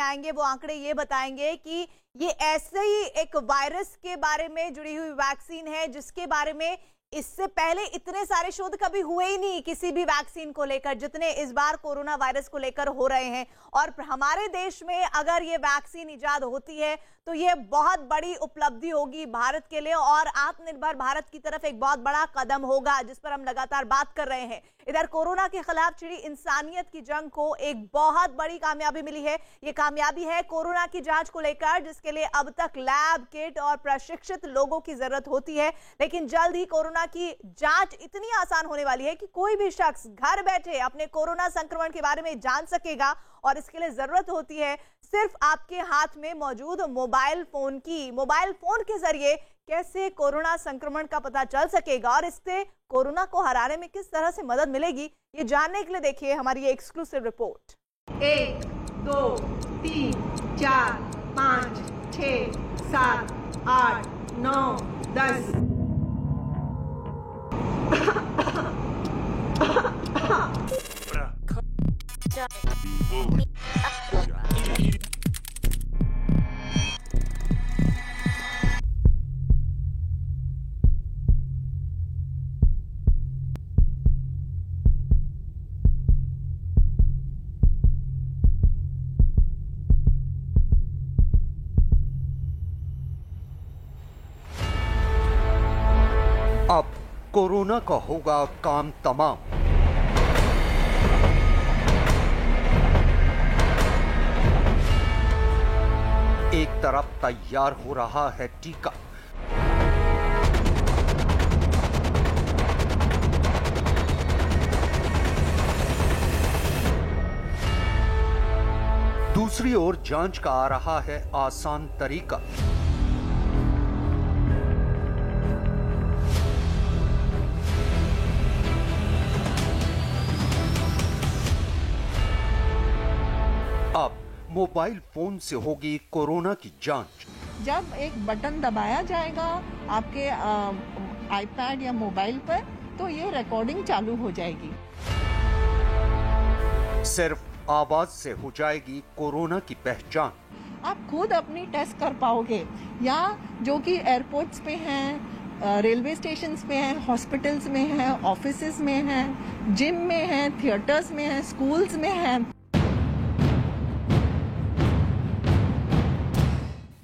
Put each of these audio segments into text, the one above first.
आएंगे वो आंकड़े ये बताएंगे कि ये ऐसे ही एक वायरस के बारे में जुड़ी हुई वैक्सीन है जिसके बारे में इससे पहले इतने सारे शोध कभी हुए ही नहीं किसी भी वैक्सीन को लेकर जितने इस बार कोरोना वायरस को लेकर हो रहे हैं। और हमारे देश में अगर ये वैक्सीन इजाद होती है तो ये बहुत बड़ी उपलब्धि होगी भारत के लिए और आत्मनिर्भर भारत की तरफ एक बहुत बड़ा कदम होगा जिस पर हम लगातार बात कर रहे हैं। इधर कोरोना के खिलाफ छिड़ी इंसानियत की जंग को एक बहुत बड़ी कामयाबी मिली है। ये कामयाबी है कोरोना की जांच को लेकर जिसके लिए अब तक लैब किट और प्रशिक्षित लोगों की जरूरत होती है, लेकिन जल्द ही कोरोना की जांच इतनी आसान होने वाली है कि कोई भी शख्स घर बैठे अपने कोरोना संक्रमण के बारे में जान सकेगा और इसके लिए जरूरत होती है सिर्फ आपके हाथ में मौजूद मोबाइल फोन की। मोबाइल फोन के जरिए कैसे कोरोना संक्रमण का पता चल सकेगा और इससे कोरोना को हराने में किस तरह से मदद मिलेगी, ये जानने के लिए देखिए हमारी ये एक्सक्लूसिव रिपोर्ट। 1 2 3 4 5 6 7 8 9 10 अब कोरोना का होगा काम तमाम। एक तरफ तैयार हो रहा है टीका, दूसरी ओर जांच का आ रहा है आसान तरीका। अब मोबाइल फोन से होगी कोरोना की जांच। जब एक बटन दबाया जाएगा आपके आईपैड या मोबाइल पर तो ये रिकॉर्डिंग चालू हो जाएगी। सिर्फ आवाज से हो जाएगी कोरोना की पहचान। आप खुद अपनी टेस्ट कर पाओगे या जो कि एयरपोर्ट्स पे हैं, रेलवे स्टेशन पे हैं, हॉस्पिटल्स में हैं, ऑफिसेज में हैं, जिम में हैं, थिएटर्स में हैं, स्कूल्स में हैं।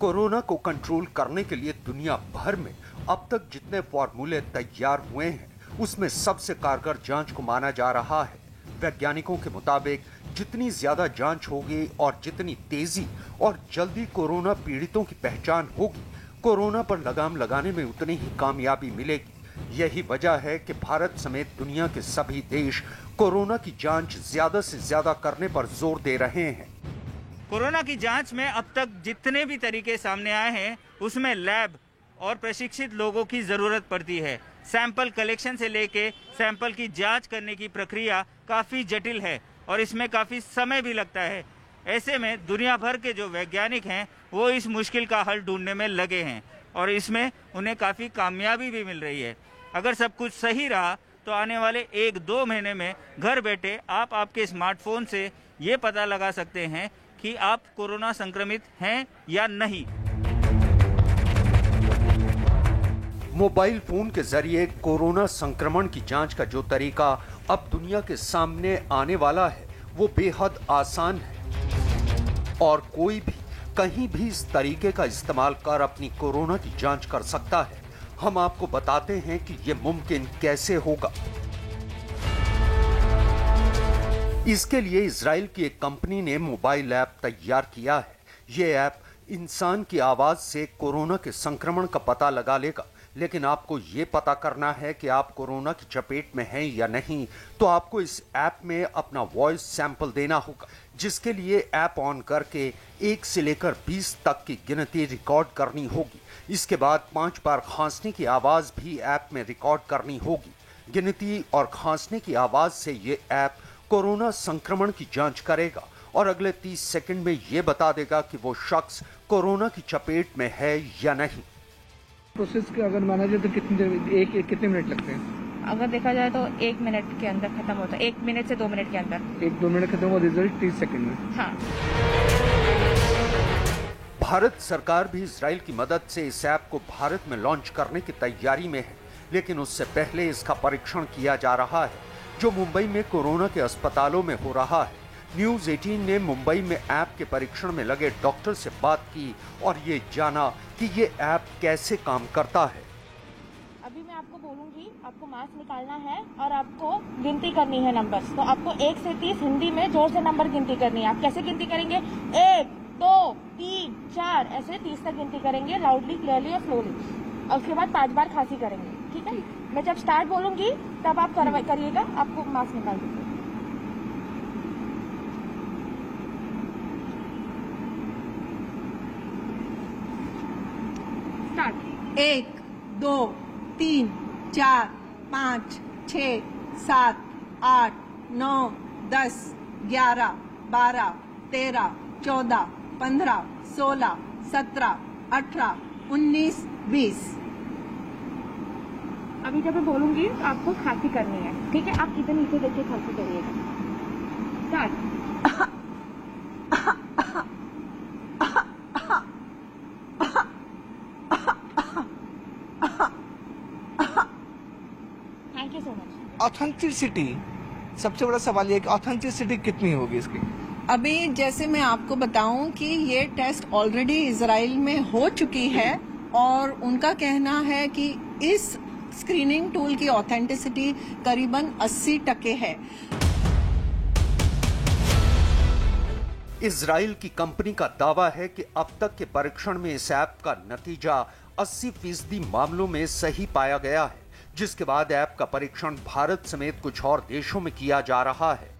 कोरोना को कंट्रोल करने के लिए दुनिया भर में अब तक जितने फॉर्मूले तैयार हुए हैं उसमें सबसे कारगर जांच को माना जा रहा है। वैज्ञानिकों के मुताबिक जितनी ज्यादा जांच होगी और जितनी तेजी और जल्दी कोरोना पीड़ितों की पहचान होगी, कोरोना पर लगाम लगाने में उतनी ही कामयाबी मिलेगी। यही वजह है कि भारत समेत दुनिया के सभी देश कोरोना की जांच ज्यादा से ज्यादा करने पर जोर दे रहे हैं। कोरोना की जांच में अब तक जितने भी तरीके सामने आए हैं उसमें लैब और प्रशिक्षित लोगों की जरूरत पड़ती है। सैंपल कलेक्शन से लेके सैंपल की जांच करने की प्रक्रिया काफ़ी जटिल है और इसमें काफ़ी समय भी लगता है। ऐसे में दुनिया भर के जो वैज्ञानिक हैं वो इस मुश्किल का हल ढूंढने में लगे हैं और इसमें उन्हें काफ़ी कामयाबी भी मिल रही है। अगर सब कुछ सही रहा तो आने वाले 1-2 महीने में घर बैठे आप आपके स्मार्टफोन से ये पता लगा सकते हैं कि आप कोरोना संक्रमित हैं या नहीं। मोबाइल फोन के जरिए कोरोना संक्रमण की जांच का जो तरीका अब दुनिया के सामने आने वाला है वो बेहद आसान है और कोई भी कहीं भी इस तरीके का इस्तेमाल कर अपनी कोरोना की जांच कर सकता है। हम आपको बताते हैं कि ये मुमकिन कैसे होगा। इसके लिए इजराइल की एक कंपनी ने मोबाइल ऐप तैयार किया है। ये ऐप इंसान की आवाज से कोरोना के संक्रमण का पता लगा लेगा, लेकिन आपको ये पता करना है कि आप कोरोना की चपेट में हैं या नहीं, तो आपको इस ऐप में अपना वॉइस सैंपल देना होगा, जिसके लिए ऐप ऑन करके 1 से लेकर 20 तक की गिनती रिकॉर्ड करनी होगी। इसके बाद 5 बार खांसने की आवाज भी ऐप में रिकॉर्ड करनी होगी। गिनती और खांसने की आवाज से ये ऐप कोरोना संक्रमण की जांच करेगा और अगले 30 सेकंड में ये बता देगा कि वो शख्स कोरोना की चपेट में है या नहीं। प्रोसेस के अगर माना जाए तो कितने मिनट लगते हैं? अगर देखा जाए तो 1 मिनट के अंदर खत्म होता है। 1 मिनट से 2 मिनट के अंदर। 1-2 मिनट खत्म हुआ, रिजल्ट 30 सेकंड में। हाँ। भारत सरकार भी इजराइल की मदद से इस ऐप को भारत में लॉन्च करने की तैयारी में है, लेकिन उससे पहले इसका परीक्षण किया जा रहा है, जो मुंबई में कोरोना के अस्पतालों में हो रहा है। न्यूज 18 ने मुंबई में ऐप के परीक्षण में लगे डॉक्टर से बात की और ये जाना कि ये ऐप कैसे काम करता है। अभी मैं आपको बोलूंगी, आपको मास्क निकालना है और आपको गिनती करनी है नंबर्स। तो आपको 1 से 30 हिंदी में जोर से नंबर गिनती करनी है। आप कैसे गिनती करेंगे? 1, 2, 3, 4 ऐसे 30 तक गिनती करेंगे, लाउडली, क्लियरली और स्लोली। और उसके बाद 5 बार खांसी करेंगे, ठीक है? मैं जब स्टार्ट बोलूंगी तब आप करिएगा। आपको मास्क निकाल दीजिए। स्टार्ट। 1, 2, 3, 4, 5, 6, 7, 8, 9, 10, 11, 12, 13, 14, 15, 16, 17, 18, 19, 20। अभी जब मैं बोलूंगी तो आपको खांसी करनी है, ठीक है? आप इधर नीचे देखिए, खांसी करिएगा। Start. Thank you so much. Authenticity, सबसे बड़ा सवाल ये है कि ऑथेंटिसिटी कितनी होगी इसकी? अभी जैसे मैं आपको बताऊं कि ये टेस्ट ऑलरेडी इजराइल में हो चुकी है और उनका कहना है कि इस स्क्रीनिंग टूल की ऑथेंटिसिटी करीबन 80% है। इजराइल की कंपनी का दावा है कि अब तक के परीक्षण में इस ऐप का नतीजा 80% मामलों में सही पाया गया है, जिसके बाद ऐप का परीक्षण भारत समेत कुछ और देशों में किया जा रहा है।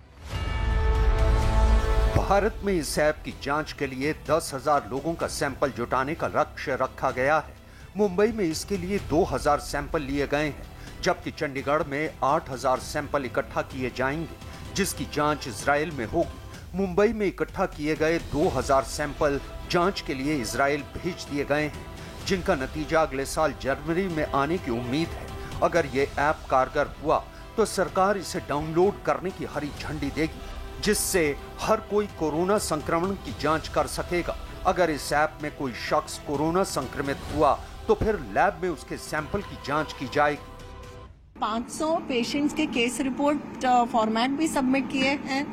भारत में इस ऐप की जांच के लिए 10,000 लोगों का सैंपल जुटाने का लक्ष्य रखा गया है। मुंबई में इसके लिए 2,000 सैंपल लिए गए हैं, जबकि चंडीगढ़ में 8,000 सैंपल इकट्ठा किए जाएंगे, जिसकी जांच इजराइल में होगी। मुंबई में इकट्ठा किए गए 2,000 सैंपल जांच के लिए इजराइल भेज दिए गए हैं, जिनका नतीजा अगले साल जनवरी में आने की उम्मीद है। अगर ये ऐप कारगर हुआ तो सरकार इसे डाउनलोड करने की हरी झंडी देगी, जिससे हर कोई कोरोना संक्रमण की जांच कर सकेगा। अगर इस ऐप में कोई शख्स कोरोना संक्रमित हुआ तो फिर लैब में उसके सैंपल की जांच की जाएगी। 500 पेशेंट्स के केस रिपोर्ट फॉर्मेट भी सबमिट किए हैं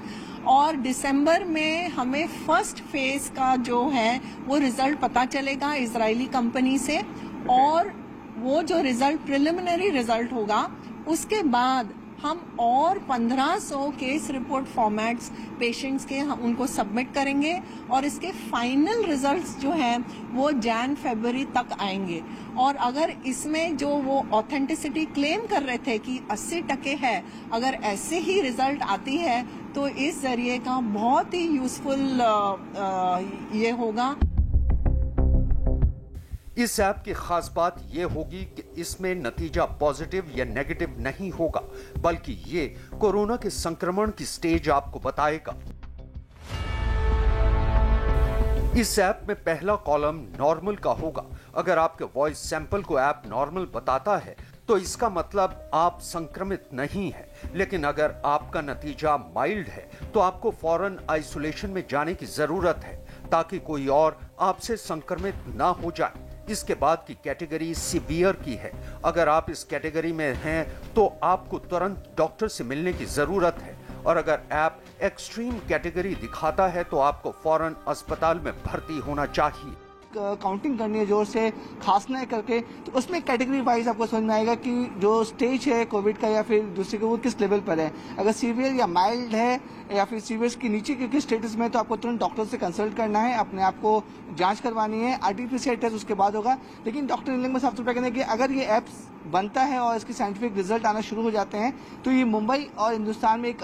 और दिसंबर में हमें फर्स्ट फेज का जो है वो रिजल्ट पता चलेगा इजरायली कंपनी से, और वो जो रिजल्ट प्रिलिमिनरी रिजल्ट होगा उसके बाद हम और 1500 केस रिपोर्ट फॉर्मेट्स पेशेंट्स के हम उनको सबमिट करेंगे और इसके फाइनल रिजल्ट्स जो हैं वो Jan-February तक आएंगे। और अगर इसमें जो वो ऑथेंटिसिटी क्लेम कर रहे थे कि 80% है, अगर ऐसे ही रिजल्ट आती है तो इस जरिए का बहुत ही यूजफुल ये होगा। इस ऐप की खास बात यह होगी कि इसमें नतीजा पॉजिटिव या नेगेटिव नहीं होगा, बल्कि ये कोरोना के संक्रमण की स्टेज आपको बताएगा। इस ऐप में पहला कॉलम नॉर्मल का होगा। अगर आपके वॉइस सैंपल को ऐप नॉर्मल बताता है तो इसका मतलब आप संक्रमित नहीं है, लेकिन अगर आपका नतीजा माइल्ड है तो आपको फौरन आइसोलेशन में जाने की जरूरत है, ताकि कोई और आपसे संक्रमित ना हो जाए। इसके बाद की कैटेगरी सीवियर की है। अगर आप इस कैटेगरी में हैं तो आपको तुरंत डॉक्टर से मिलने की जरूरत है, और अगर ऐप एक्सट्रीम कैटेगरी दिखाता है तो आपको फौरन अस्पताल में भर्ती होना चाहिए। काउंटिंग करनी है जोर से, खांसना है करके, तो उसमें कैटेगरी वाइज आपको समझ में आएगा कि जो स्टेज है कोविड का या फिर दूसरे का वो किस लेवल पर है। अगर सीवियर या माइल्ड है या फिर सीवियर की नीचे के किस स्टेटस में, तो आपको तुरंत डॉक्टर से कंसल्ट करना है, अपने आप को जांच करवानी है, RT-PCR टेस्ट उसके बाद होगा। लेकिन डॉक्टर नीलम साहब तो कहना है कि अगर ये ऐप बनता है और इसके साइंटिफिक रिजल्ट आना शुरू हो जाते हैं तो ये मुंबई और हिंदुस्तान में एक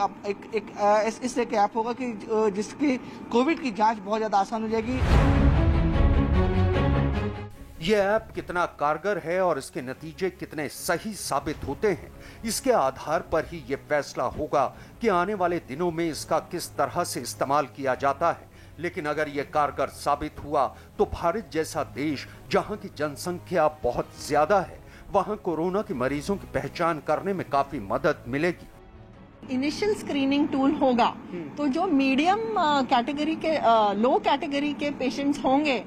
इस तरह का ऐप होगा कि जिसकी कोविड की जाँच बहुत ज़्यादा आसान हो जाएगी। यह ऐप कितना कारगर है और इसके नतीजे कितने सही साबित होते हैं, इसके आधार पर ही यह फैसला होगा कि आने वाले दिनों में इसका किस तरह से इस्तेमाल किया जाता है। लेकिन अगर यह कारगर साबित हुआ तो भारत जैसा देश, जहां की जनसंख्या बहुत ज्यादा है, वहां कोरोना के मरीजों की पहचान करने में काफी मदद मिलेगी। इनिशियल स्क्रीनिंग टूल होगा तो जो मीडियम कैटेगरी के लो कैटेगरी के पेशेंट्स होंगे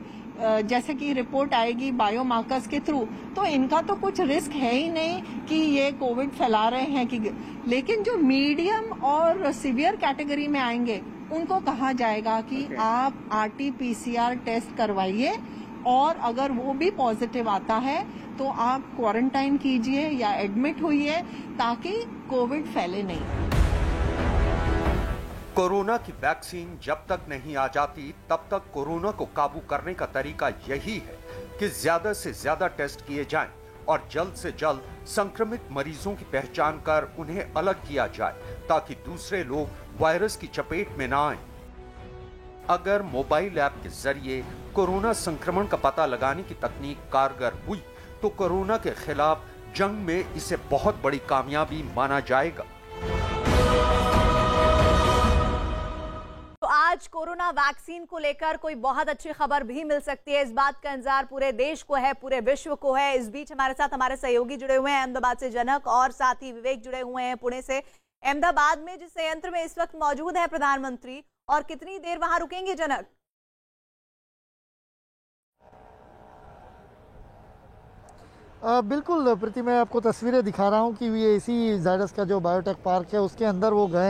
जैसे कि रिपोर्ट आएगी बायोमार्कर्स के थ्रू, तो इनका तो कुछ रिस्क है ही नहीं कि ये कोविड फैला रहे हैं कि, लेकिन जो मीडियम और सीवियर कैटेगरी में आएंगे उनको कहा जाएगा कि आप RT-PCR टेस्ट करवाइए और अगर वो भी पॉजिटिव आता है तो आप क्वारंटाइन कीजिए या एडमिट होइए ताकि कोविड फैले नहीं। कोरोना की वैक्सीन जब तक नहीं आ जाती तब तक कोरोना को काबू करने का तरीका यही है कि ज्यादा से ज्यादा टेस्ट किए जाएं और जल्द से जल्द संक्रमित मरीजों की पहचान कर उन्हें अलग किया जाए ताकि दूसरे लोग वायरस की चपेट में ना आएं। अगर मोबाइल ऐप के जरिए कोरोना संक्रमण का पता लगाने की तकनीक कारगर हुई तो कोरोना के खिलाफ जंग में इसे बहुत बड़ी कामयाबी माना जाएगा। तो आज कोरोना वैक्सीन को लेकर कोई बहुत अच्छी खबर भी मिल सकती है, इस बात का इंतजार पूरे देश को है, पूरे विश्व को है। इस बीच हमारे साथ हमारे सहयोगी जुड़े हुए हैं, अहमदाबाद से जनक और साथ ही विवेक जुड़े हुए हैं पुणे से। अहमदाबाद में जिस संयंत्र में इस वक्त मौजूद है प्रधानमंत्री, और कितनी देर वहां रुकेंगे जनक? बिल्कुल प्रीति, मैं आपको तस्वीरें दिखा रहा हूं कि ये इसी जायडस का जो बायोटेक पार्क है उसके अंदर वो गए